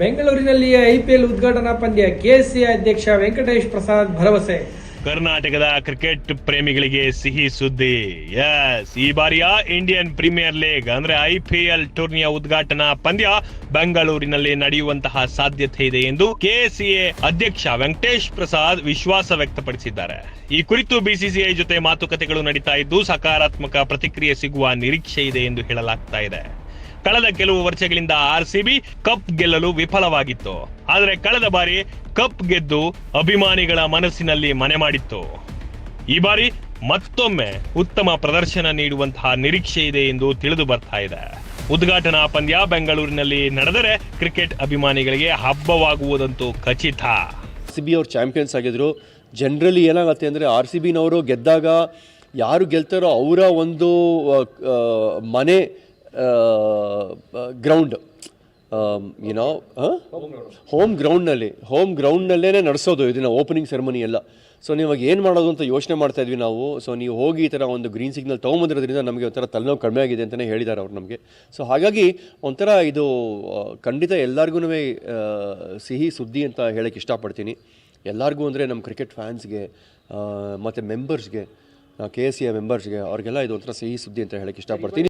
ಬೆಂಗಳೂರಿನಲ್ಲಿ ಐಪಿಎಲ್ ಉದ್ಘಾಟನಾ ಪಂದ್ಯ ಕೆಸಿಎ ಅಧ್ಯಕ್ಷ ವೆಂಕಟೇಶ್ ಪ್ರಸಾದ್ ಭರವಸೆ. ಕರ್ನಾಟಕದ ಕ್ರಿಕೆಟ್ ಪ್ರೇಮಿಗಳಿಗೆ ಸಿಹಿ ಸುದ್ದಿ. ಎಸ್, ಈ ಬಾರಿಯ ಇಂಡಿಯನ್ ಪ್ರೀಮಿಯರ್ ಲೀಗ್ ಅಂದ್ರೆ ಐಪಿಎಲ್ ಟೂರ್ನಿಯ ಉದ್ಘಾಟನಾ ಪಂದ್ಯ ಬೆಂಗಳೂರಿನಲ್ಲಿ ನಡೆಯುವಂತಹ ಸಾಧ್ಯತೆ ಇದೆ ಎಂದು ಕೆಸಿಎ ಅಧ್ಯಕ್ಷ ವೆಂಕಟೇಶ್ ಪ್ರಸಾದ್ ವಿಶ್ವಾಸ ವ್ಯಕ್ತಪಡಿಸಿದ್ದಾರೆ. ಈ ಕುರಿತು ಬಿಸಿಸಿಐ ಜೊತೆ ಮಾತುಕತೆಗಳು ನಡೀತಾ ಇದ್ದು ಸಕಾರಾತ್ಮಕ ಪ್ರತಿಕ್ರಿಯೆ ಸಿಗುವ ನಿರೀಕ್ಷೆ ಇದೆ ಎಂದು ಹೇಳಲಾಗ್ತಾ ಇದೆ. ಕಳೆದ ಕೆಲವು ವರ್ಷಗಳಿಂದ ಆರ್ಸಿಬಿ ಕಪ್ ಗೆಲ್ಲಲು ವಿಫಲವಾಗಿತ್ತು. ಆದರೆ ಕಳೆದ ಬಾರಿ ಕಪ್ ಗೆದ್ದು ಅಭಿಮಾನಿಗಳ ಮನಸ್ಸಿನಲ್ಲಿ ಮನೆ ಮಾಡಿತ್ತು. ಈ ಬಾರಿ ಮತ್ತೊಮ್ಮೆ ಉತ್ತಮ ಪ್ರದರ್ಶನ ನೀಡುವಂತಹ ನಿರೀಕ್ಷೆ ಇದೆ ಎಂದು ತಿಳಿದು ಬರ್ತಾ ಇದೆ. ಉದ್ಘಾಟನಾ ಪಂದ್ಯ ಬೆಂಗಳೂರಿನಲ್ಲಿ ನಡೆದರೆ ಕ್ರಿಕೆಟ್ ಅಭಿಮಾನಿಗಳಿಗೆ ಹಬ್ಬವಾಗುವುದಂತೂ ಖಚಿತ. ಆರ್ಸಿಬಿ ಅವ್ರು ಚಾಂಪಿಯನ್ಸ್ ಆಗಿದ್ರು. ಜನರಲಿ ಏನಾಗುತ್ತೆ ಅಂದರೆ ಆರ್ಸಿಬಿನವರು ಗೆದ್ದಾಗ ಯಾರು ಗೆಲ್ತಾರೋ ಅವರ ಒಂದು ಮನೆ ಗ್ರೌಂಡ್ ಏನೋ ಹೋಮ್ ಗ್ರೌಂಡ್ನಲ್ಲೇ ನಡೆಸೋದು ಇದನ್ನು ಓಪನಿಂಗ್ ಸೆರೆಮನಿ ಎಲ್ಲ. ಸೊ ನೀವಾಗ ಏನು ಮಾಡೋದು ಅಂತ ಯೋಚನೆ ಮಾಡ್ತಾ ಇದ್ವಿ ನಾವು. ಸೊ ನೀವು ಹೋಗಿ ಈ ಥರ ಒಂದು ಗ್ರೀನ್ ಸಿಗ್ನಲ್ ತೊಗೊಂಬಂದಿರೋದ್ರಿಂದ ನಮಗೆ ಒಂಥರ ತಲೆನೋವು ಕಡಿಮೆ ಆಗಿದೆ ಅಂತಲೇ ಹೇಳಿದ್ದಾರೆ ಅವ್ರು ನಮಗೆ. ಸೊ ಹಾಗಾಗಿ ಒಂಥರ ಇದು ಖಂಡಿತ ಎಲ್ಲರಿಗೂ ಸಿಹಿ ಸುದ್ದಿ ಅಂತ ಹೇಳೋಕ್ಕೆ ಇಷ್ಟಪಡ್ತೀನಿ. ಎಲ್ಲರಿಗೂ ಅಂದರೆ ನಮ್ಮ ಕ್ರಿಕೆಟ್ ಫ್ಯಾನ್ಸ್ಗೆ ಮತ್ತು ಮೆಂಬರ್ಸ್ಗೆ, KCA ಮೆಂಬರ್ಸ್ಗೆ, ಅವ್ರಿಗೆಲ್ಲ ಇದು ಒಂಥರ ಸಿಹಿ ಸುದ್ದಿ ಅಂತ ಹೇಳೋಕ್ಕೆ ಇಷ್ಟಪಡ್ತೀನಿ.